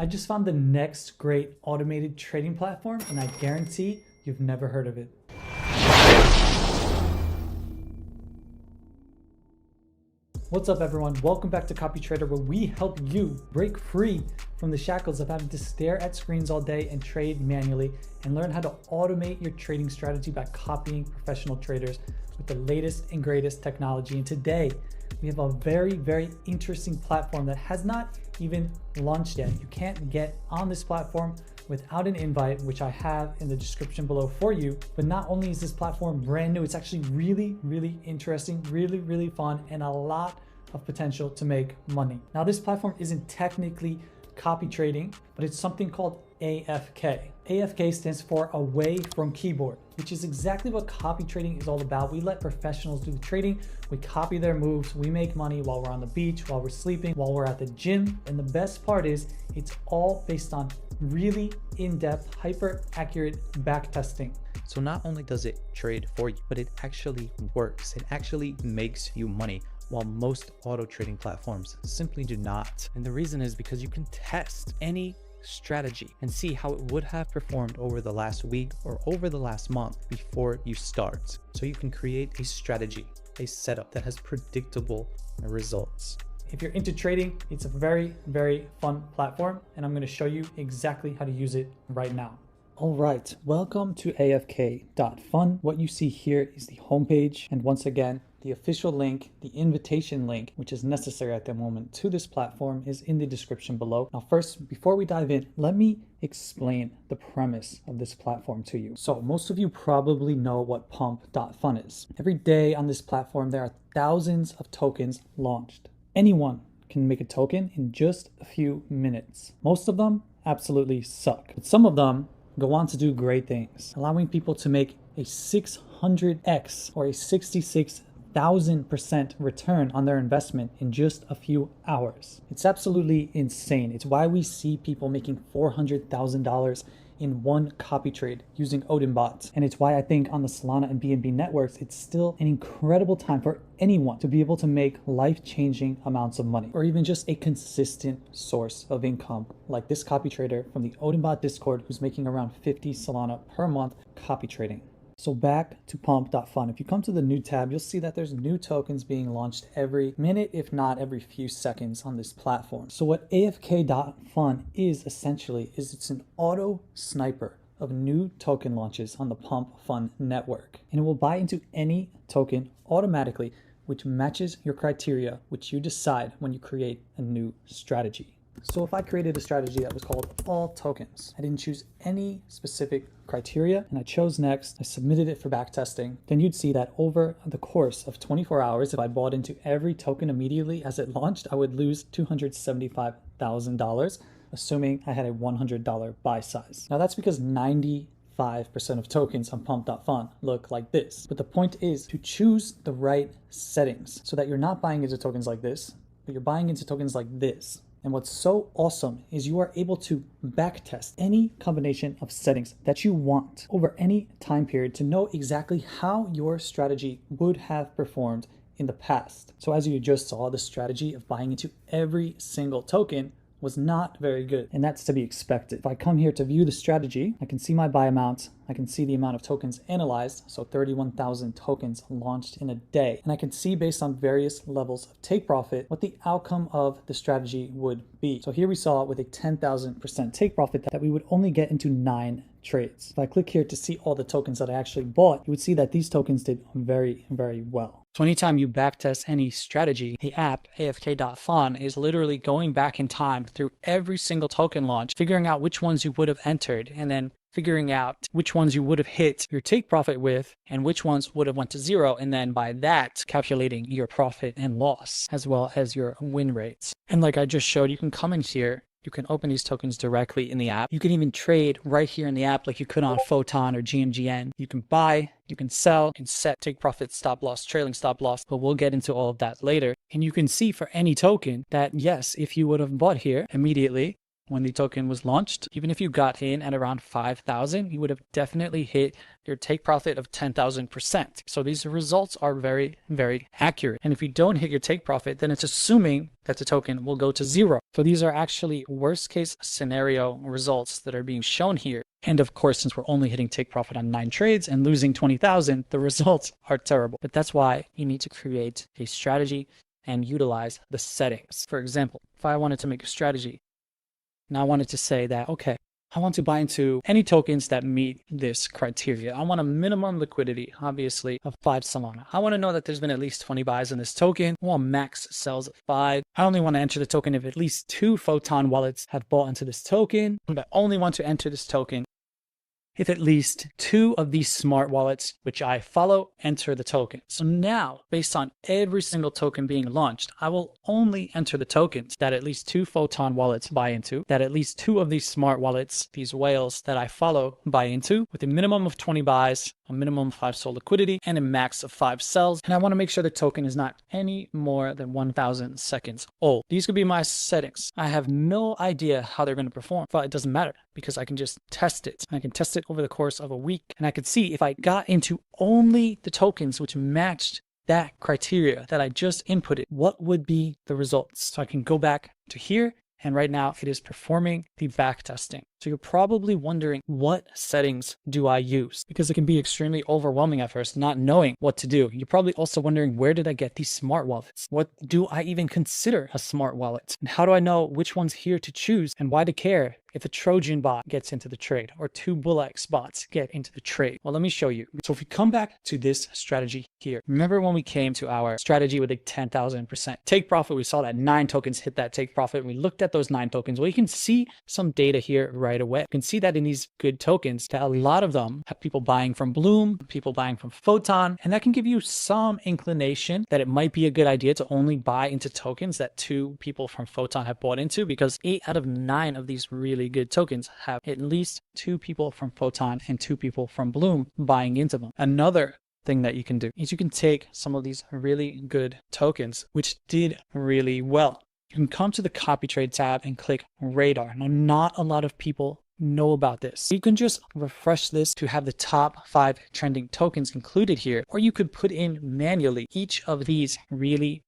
I just found the next great automated trading platform, and I guarantee you've never heard of it. What's up, everyone? Welcome back to CopyTrader, where we help you break free from the shackles of having to stare at screens all day and trade manually, and learn how to automate your trading strategy by copying professional traders with the latest and greatest technology. And today, we have a very, very interesting platform that has not even launched yet. You can't get on this platform without an invite, which I have in the description below for you. But not only is this platform brand new, it's actually really, really interesting, really, really fun, and a lot of potential to make money. Now, this platform isn't technically copy trading, but it's something called AFK. AFK stands for away from keyboard, which is exactly what copy trading is all about. We let professionals do the trading, we copy their moves, we make money while we're on the beach, while we're sleeping, while we're at the gym. And the best part is it's all based on really in-depth, hyper accurate back testing. So not only does it trade for you, but it actually works. It actually makes you money, while most auto trading platforms simply do not. And the reason is because you can test any strategy and see how it would have performed over the last week or over the last month before you start. So you can create a strategy, a setup that has predictable results. If you're into trading, it's a very, very fun platform, and I'm going to show you exactly how to use it right now. All right, welcome to AFK.fun. What you see here is the homepage, and once again, the official link, the invitation link, which is necessary at the moment to this platform, is in the description below. Now, first, before we dive in, let me explain the premise of this platform to you. So most of you probably know what Pump.fun is. Every day on this platform, there are thousands of tokens launched. Anyone can make a token in just a few minutes. Most of them absolutely suck, but some of them go on to do great things, allowing people to make a 600x or a 66,000% return on their investment in just a few hours. It's absolutely insane. It's why we see people making $400,000 in one copy trade using Odin bots. And it's why I think on the Solana and BNB networks, it's still an incredible time for anyone to be able to make life-changing amounts of money, or even just a consistent source of income, like this copy trader from the Odin bot Discord, who's making around 50 Solana per month copy trading. So back to Pump.fun. If you come to the new tab, you'll see that there's new tokens being launched every minute, if not every few seconds on this platform. So what AFK.fun is essentially is it's an auto sniper of new token launches on the Pump.fun network. And it will buy into any token automatically, which matches your criteria, which you decide when you create a new strategy. So if I created a strategy that was called all tokens, I didn't choose any specific criteria, and I chose next, I submitted it for backtesting, then you'd see that over the course of 24 hours, if I bought into every token immediately as it launched, I would lose $275,000, assuming I had a $100 buy size. Now that's because 95% of tokens on Pump.fun look like this. But the point is to choose the right settings so that you're not buying into tokens like this, but you're buying into tokens like this. And what's so awesome is you are able to backtest any combination of settings that you want over any time period to know exactly how your strategy would have performed in the past. So as you just saw, the strategy of buying into every single token was not very good, and that's to be expected. If I come here to view the strategy, I can see my buy amount, I can see the amount of tokens analyzed, so 31,000 tokens launched in a day, and I can see based on various levels of take profit what the outcome of the strategy would be. So here we saw with a 10,000% take profit that we would only get into 9 trades. If I click here to see all the tokens that I actually bought, you would see that these tokens did very, very well. So anytime you backtest any strategy, the app AFK.fun is literally going back in time through every single token launch, figuring out which ones you would have entered, and then figuring out which ones you would have hit your take profit with and which ones would have went to zero, and then by that calculating your profit and loss as well as your win rates. And like I just showed, you can come in here, you can open these tokens directly in the app. You can even trade right here in the app like you could on Photon or GMGN. You can buy, you can sell, you can set take profit, stop loss, trailing stop loss, but we'll get into all of that later. And you can see for any token that yes, if you would have bought here immediately, when the token was launched. Even if you got in at around 5,000, you would have definitely hit your take profit of 10,000%. So these results are very, very accurate. And if you don't hit your take profit, then it's assuming that the token will go to zero. So these are actually worst case scenario results that are being shown here. And of course, since we're only hitting take profit on 9 trades and losing 20,000, the results are terrible. But that's why you need to create a strategy and utilize the settings. For example, if I wanted to make a strategy, now I wanted to say that, okay, I want to buy into any tokens that meet this criteria. I want a minimum liquidity, obviously, of 5 Solana. I want to know that there's been at least 20 buys in this token. I want max sells at 5. I only want to enter the token if at least 2 Photon wallets have bought into this token. I only want to enter this token if at least 2 of these smart wallets, which I follow, enter the token. So now, based on every single token being launched, I will only enter the tokens that at least 2 Photon wallets buy into, that at least 2 of these smart wallets, these whales that I follow, buy into, with a minimum of 20 buys, a minimum of 5 SOL liquidity, and a max of 5 sells. And I want to make sure the token is not any more than 1,000 seconds old. These could be my settings. I have no idea how they're going to perform, but it doesn't matter because I can just test it. I can test it over the course of a week, and I could see if I got into only the tokens which matched that criteria that I just inputted, what would be the results. So I can go back to here, and right now it is performing the back testing. So you're probably wondering, what settings do I use? Because it can be extremely overwhelming at first, not knowing what to do. You're probably also wondering, where did I get these smart wallets? What do I even consider a smart wallet? And how do I know which one's here to choose? And why to care if a Trojan bot gets into the trade or 2 Bullx bots get into the trade? Well, let me show you. So if we come back to this strategy here, remember when we came to our strategy with a 10,000% take profit, we saw that 9 tokens hit that take profit. We looked at those 9 tokens. Well, you can see some data here right away. You can see that in these good tokens, that a lot of them have people buying from Bloom, people buying from Photon, and that can give you some inclination that it might be a good idea to only buy into tokens that 2 people from Photon have bought into, because 8 out of 9 of these really good tokens have at least 2 people from Photon and 2 people from Bloom buying into them. Another thing that you can do is you can take some of these really good tokens which did really well. You can come to the copy trade tab and click radar. Now, not a lot of people know about this. You can just refresh this to have the top 5 trending tokens included here, or you could put in manually each of these really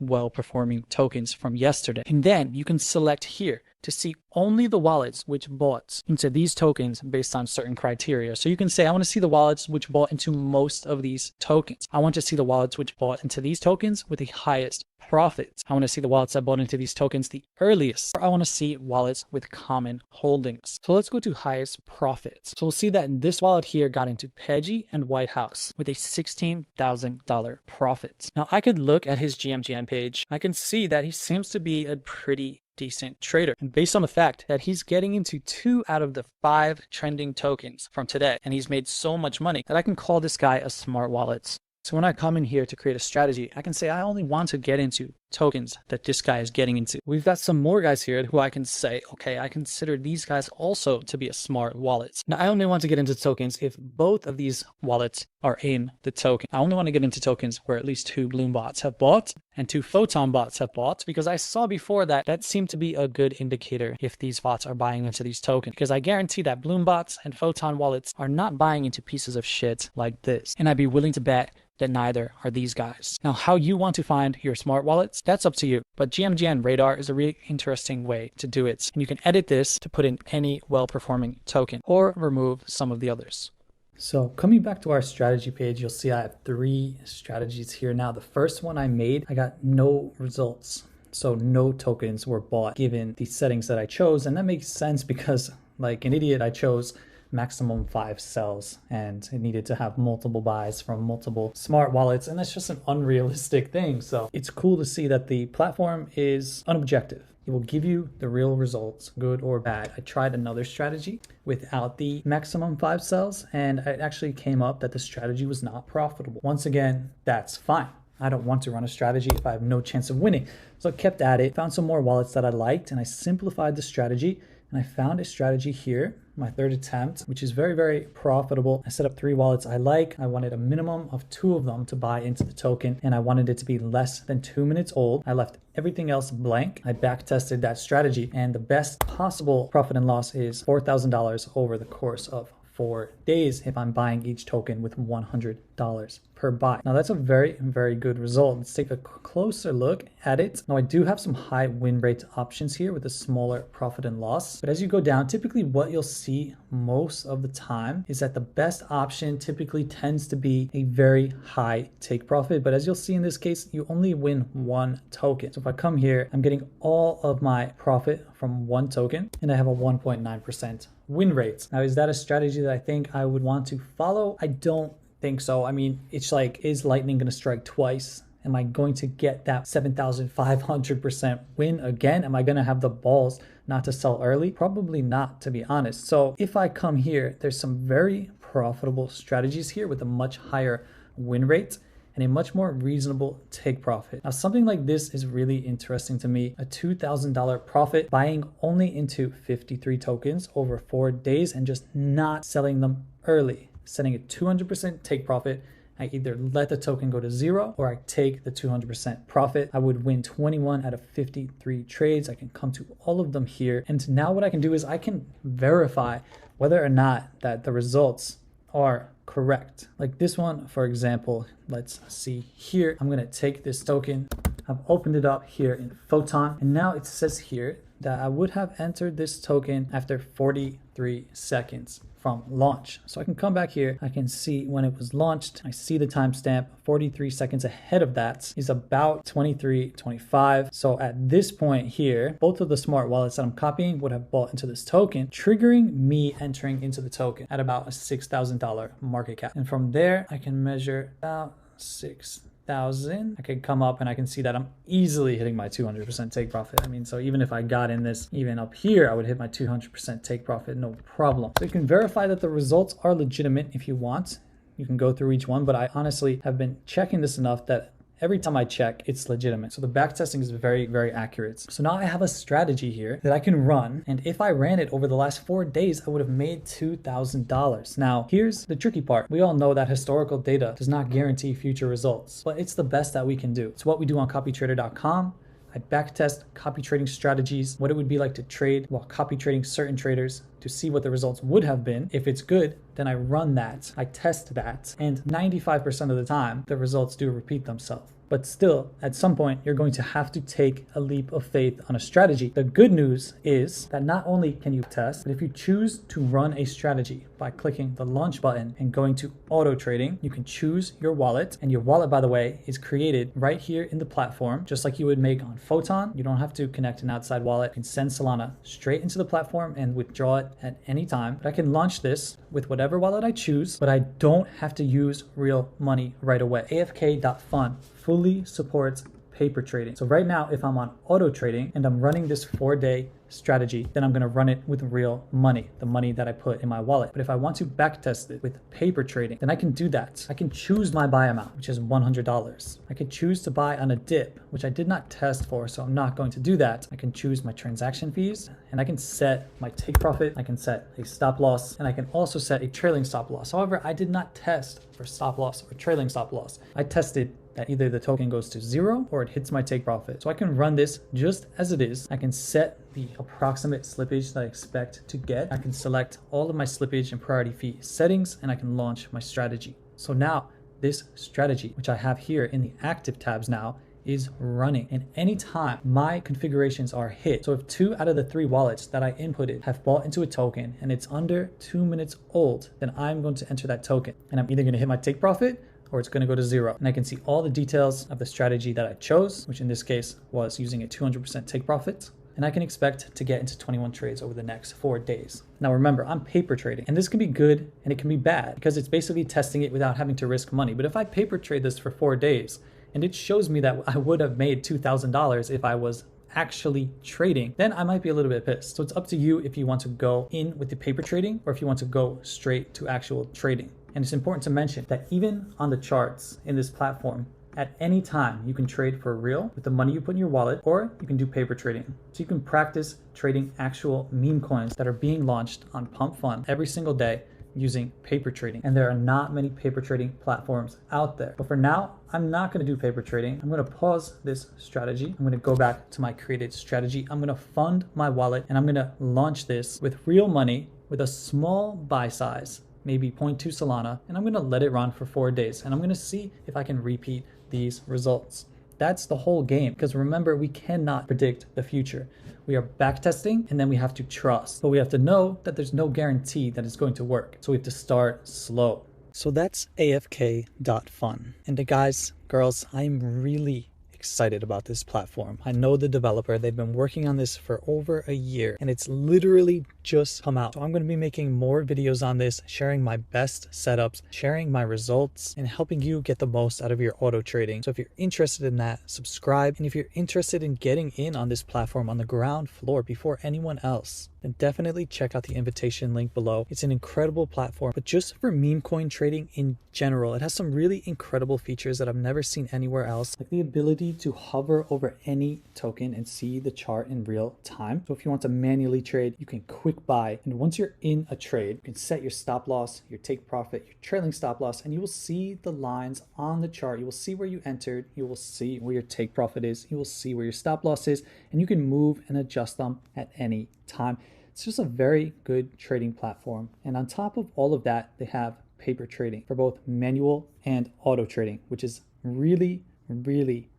well performing tokens from yesterday. And then you can select here to see only the wallets which bought into these tokens based on certain criteria. So you can say, I want to see the wallets which bought into most of these tokens. I want to see the wallets which bought into these tokens with the highest profits. I want to see the wallets that bought into these tokens the earliest. Or I want to see wallets with common holdings. So let's go to highest profits. So we'll see that this wallet here got into Peggy and White House with a $16,000 profit. Now I could look at his GMGN page. I can see that he seems to be a pretty decent trader. And based on the fact that he's getting into 2 out of the 5 trending tokens from today, and he's made so much money that I can call this guy a smart wallet. So when I come in here to create a strategy, I can say I only want to get into tokens that this guy is getting into. We've got some more guys here who I can say, okay, I consider these guys also to be a smart wallet. Now, I only want to get into tokens if both of these wallets are in the token. I only want to get into tokens where at least 2 Bloom bots have bought and 2 Photon bots have bought, because I saw before that seemed to be a good indicator if these bots are buying into these tokens, because I guarantee that Bloom bots and Photon wallets are not buying into pieces of shit like this. And I'd be willing to bet that neither are these guys. Now, how you want to find your smart wallets, that's up to you. But GMGN Radar is a really interesting way to do it. And you can edit this to put in any well-performing token or remove some of the others. So coming back to our strategy page, you'll see I have 3 strategies here now. The first one I made, I got no results. So no tokens were bought given the settings that I chose. And that makes sense because, like an idiot, I chose maximum 5 sells and it needed to have multiple buys from multiple smart wallets, and that's just an unrealistic thing. So it's cool to see that the platform is unobjective. It will give you the real results, good or bad. I tried another strategy without the maximum 5 sells, and it actually came up that the strategy was not profitable. Once again, that's fine. I don't want to run a strategy if I have no chance of winning. So I kept at it, found some more wallets that I liked, and I simplified the strategy. And I found a strategy here, my 3rd attempt, which is very profitable. I set up 3 wallets I like. I wanted a minimum of 2 of them to buy into the token, and I wanted it to be less than 2 minutes old. I left everything else blank. I back tested that strategy, and the best possible profit and loss is $4,000 over the course of 4 days if I'm buying each token with $100 per buy. Now that's a very, very good result. Let's take a closer look at it. Now I do have some high win rate options here with a smaller profit and loss. But as you go down, typically what you'll see most of the time is that the best option typically tends to be a very high take profit. But as you'll see in this case, you only win one token. So if I come here, I'm getting all of my profit from one token and I have a 1.9% win rate. Now, is that a strategy that I think I would want to follow? I don't think so. I mean, it's like, is lightning going to strike twice? Am I going to get that 7,500% win again? Am I going to have the balls not to sell early? Probably not, to be honest. So if I come here, there's some very profitable strategies here with a much higher win rate and a much more reasonable take profit. Now, something like this is really interesting to me. A $2,000 profit buying only into 53 tokens over 4 days and just not selling them early, setting a 200% take profit. I either let the token go to zero or I take the 200% profit. I would win 21 out of 53 trades. I can come to all of them here. And now what I can do is I can verify whether or not that the results are correct. Like this one, for example, let's see here. I'm going to take this token. I've opened it up here in Photon. And now it says here that I would have entered this token after 43 seconds from launch. So I can come back here. I can see when it was launched. I see the timestamp. 43 seconds ahead of that is about 23:25. So at this point here, both of the smart wallets that I'm copying would have bought into this token, triggering me entering into the token at about a $6,000 market cap. And from there, I can measure about 6,000. I could come up and I can see that I'm easily hitting my 200% take profit. I mean, so even if I got in this, even up here, I would hit my 200% take profit, no problem. So you can verify that the results are legitimate if you want. You can go through each one, but I honestly have been checking this enough that every time I check, it's legitimate. So the back testing is very, very accurate. So now I have a strategy here that I can run. And if I ran it over the last 4 days, I would have made $2,000. Now, here's the tricky part. We all know that historical data does not guarantee future results, but it's the best that we can do. It's what we do on copytrader.com. I backtest copy trading strategies, what it would be like to trade while copy trading certain traders to see what the results would have been. If it's good, then I run that, I test that, and 95% of the time, the results do repeat themselves. But still, at some point, you're going to have to take a leap of faith on a strategy. The good news is that not only can you test, but if you choose to run a strategy by clicking the launch button and going to auto trading, you can choose your wallet. And your wallet, by the way, is created right here in the platform, just like you would make on Photon. You don't have to connect an outside wallet. You can send Solana straight into the platform and withdraw it at any time. But I can launch this with whatever wallet I choose, but I don't have to use real money right away. AFK.fun fully supports paper trading. So right now, if I'm on auto trading and I'm running this 4-day strategy, then I'm going to run it with real money, the money that I put in my wallet. But if I want to backtest it with paper trading, then I can do that. I can choose my buy amount, which is $100. I could choose to buy on a dip, which I did not test for, so I'm not going to do that. I can choose my transaction fees, and I can set my take profit. I can set a stop loss, and I can also set a trailing stop loss. However, I did not test for stop loss or trailing stop loss. I tested that either the token goes to zero or it hits my take profit. So I can run this just as it is. I can set the approximate slippage that I expect to get. I can select all of my slippage and priority fee settings, and I can launch my strategy. So now this strategy, which I have here in the active tabs now, is running. And anytime my configurations are hit, so if 2 out of the 3 wallets that I inputted have bought into a token and it's under 2 minutes old, then I'm going to enter that token. And I'm either going to hit my take profit or it's going to go to zero. And I can see all the details of the strategy that I chose, which in this case was using a 200% take profit. And I can expect to get into 21 trades over the next 4 days. Now remember, I'm paper trading, and this can be good and it can be bad because it's basically testing it without having to risk money. But if I paper trade this for 4 days and it shows me that I would have made $2,000 if I was actually trading, then I might be a little bit pissed. So it's up to you if you want to go in with the paper trading or if you want to go straight to actual trading. And it's important to mention that even on the charts in this platform, at any time you can trade for real with the money you put in your wallet, or you can do paper trading. So you can practice trading actual meme coins that are being launched on Pump Fund every single day using paper trading. And there are not many paper trading platforms out there. But for now, I'm not going to do paper trading. I'm going to pause this strategy. I'm going to go back to my created strategy. I'm going to fund my wallet and I'm going to launch this with real money with a small buy size, maybe 0.2 Solana, and I'm going to let it run for 4 days. And I'm going to see if I can repeat these results. That's the whole game, because remember, we cannot predict the future. We are backtesting and then we have to trust, but we have to know that there's no guarantee that it's going to work. So we have to start slow. So that's AFK.fun. And guys, girls, I'm really excited about this platform. I know the developer, they've been working on this for over a year and it's literally just come out. So I'm going to be making more videos on this, sharing my best setups, sharing my results, and helping you get the most out of your auto trading. So if you're interested in that, subscribe. And if you're interested in getting in on this platform on the ground floor before anyone else, then definitely check out the invitation link below. It's an incredible platform, but just for meme coin trading in general, it has some really incredible features that I've never seen anywhere else, like the ability to hover over any token and see the chart in real time. So if you want to manually trade, you can quick buy. And once you're in a trade, you can set your stop loss, your take profit, your trailing stop loss, and you will see the lines on the chart. You will see where you entered. You will see where your take profit is. You will see where your stop loss is, and you can move and adjust them at any time. It's just a very good trading platform. And on top of all of that, they have paper trading for both manual and auto trading, which is really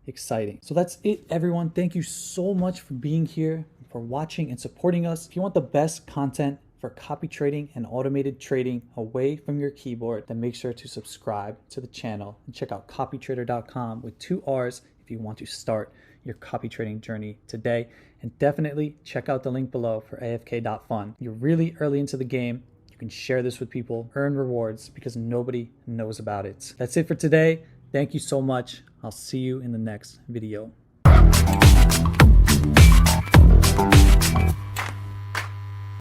exciting. So that's it, everyone. Thank you so much for being here, for watching and supporting us. If you want the best content for copy trading and automated trading away from your keyboard, then make sure to subscribe to the channel and check out copytrader.com with 2 R's if you want to start your copy trading journey today. And definitely check out the link below for AFK.fun. You're really early into the game. You can share this with people, earn rewards because nobody knows about it. That's it for today. Thank you so much. I'll see you in the next video.